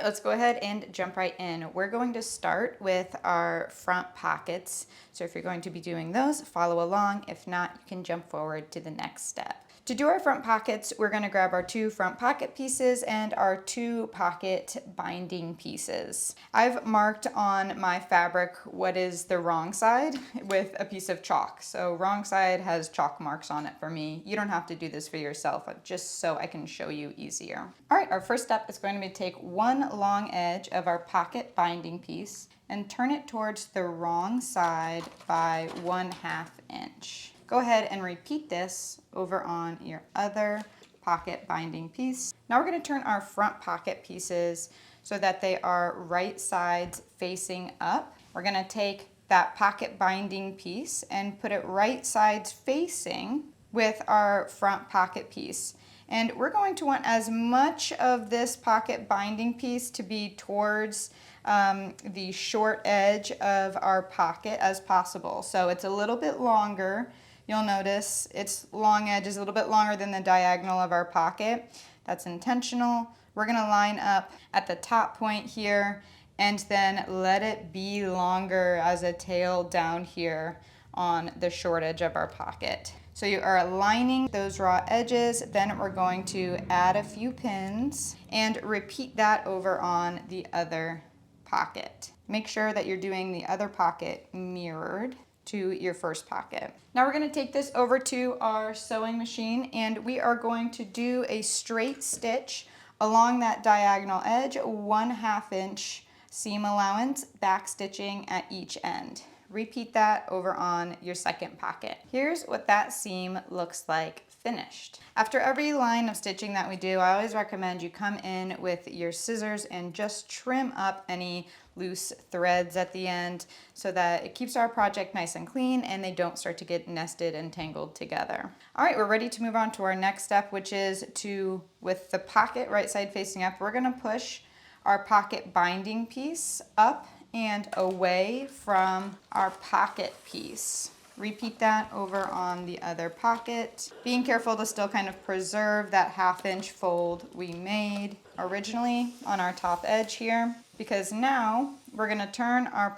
right, let's go ahead and jump right in. We're going to start with our front pockets. So if you're going to be doing those, follow along. If not, you can jump forward to the next step. To do our front pockets, we're going to grab our 2 front pocket pieces and our 2 pocket binding pieces. I've marked on my fabric what is the wrong side with a piece of chalk. So wrong side has chalk marks on it for me. You don't have to do this for yourself, just so I can show you easier. All right, our first step is going to be to take one long edge of our pocket binding piece and turn it towards the wrong side by 1/2 inch. Go ahead and repeat this over on your other pocket binding piece. Now we're going to turn our front pocket pieces so that they are right sides facing up. We're going to take that pocket binding piece and put it right sides facing with our front pocket piece. And we're going to want as much of this pocket binding piece to be towards the short edge of our pocket as possible. So it's a little bit longer. You'll notice its long edge is a little bit longer than the diagonal of our pocket. That's intentional. We're going to line up at the top point here and then let it be longer as a tail down here on the short edge of our pocket. So you are aligning those raw edges, then we're going to add a few pins and repeat that over on the other pocket. Make sure that you're doing the other pocket mirrored to your first pocket. Now we're going to take this over to our sewing machine and we are going to do a straight stitch along that diagonal edge, 1/2 inch seam allowance, back stitching at each end. Repeat that over on your second pocket. Here's what that seam looks like finished. After every line of stitching that we do, I always recommend you come in with your scissors and just trim up any loose threads at the end so that it keeps our project nice and clean and they don't start to get nested and tangled together. All right, we're ready to move on to our next step, which is with the pocket right side facing up, we're gonna push our pocket binding piece up and away from our pocket piece. Repeat that over on the other pocket, being careful to still kind of preserve that 1/2 inch fold we made originally on our top edge here, because now we're going to turn our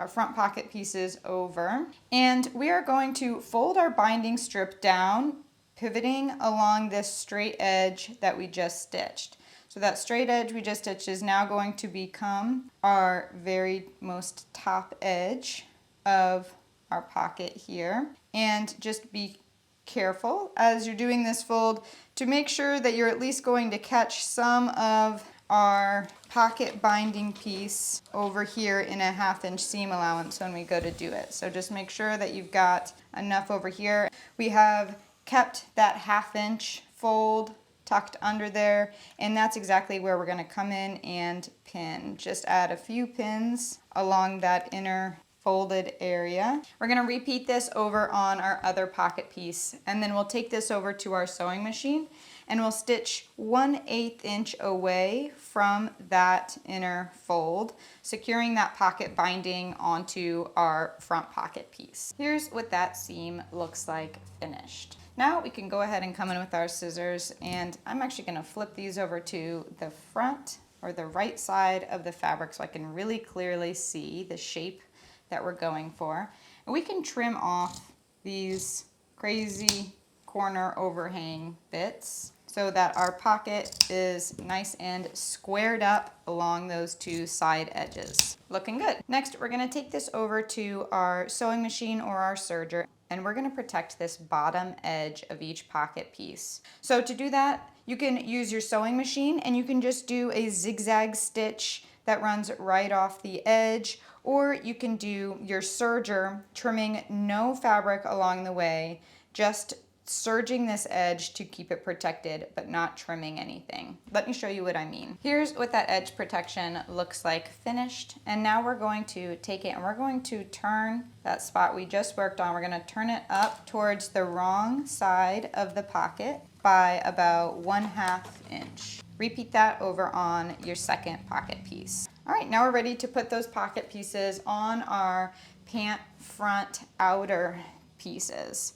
front pocket pieces over and we are going to fold our binding strip down, pivoting along this straight edge that we just stitched. So that straight edge we just stitched is now going to become our very most top edge of our pocket here. And just be careful as you're doing this fold to make sure that you're at least going to catch some of our pocket binding piece over here in a 1/2 inch seam allowance when we go to do it. So just make sure that you've got enough over here. We have kept that 1/2 inch fold tucked under there, and that's exactly where we're going to come in and pin. Just add a few pins along that inner folded area. We're going to repeat this over on our other pocket piece, and then we'll take this over to our sewing machine and we'll stitch 1/8 inch away from that inner fold, securing that pocket binding onto our front pocket piece. Here's what that seam looks like finished. Now we can go ahead and come in with our scissors, and I'm actually going to flip these over to the front or the right side of the fabric so I can really clearly see the shape that we're going for. And we can trim off these crazy corner overhang bits so that our pocket is nice and squared up along those 2 side edges. Looking good. Next, we're going to take this over to our sewing machine or our serger, and we're going to protect this bottom edge of each pocket piece. So to do that, you can use your sewing machine and you can just do a zigzag stitch that runs right off the edge, or you can do your serger, trimming no fabric along the way, just serging this edge to keep it protected but not trimming anything. Let me show you what I mean. Here's what that edge protection looks like finished, and now we're going to take it and we're going to turn that spot we just worked on. We're going to turn it up towards the wrong side of the pocket by about 1/2 inch. Repeat that over on your second pocket piece. All right, now we're ready to put those pocket pieces on our pant front outer pieces.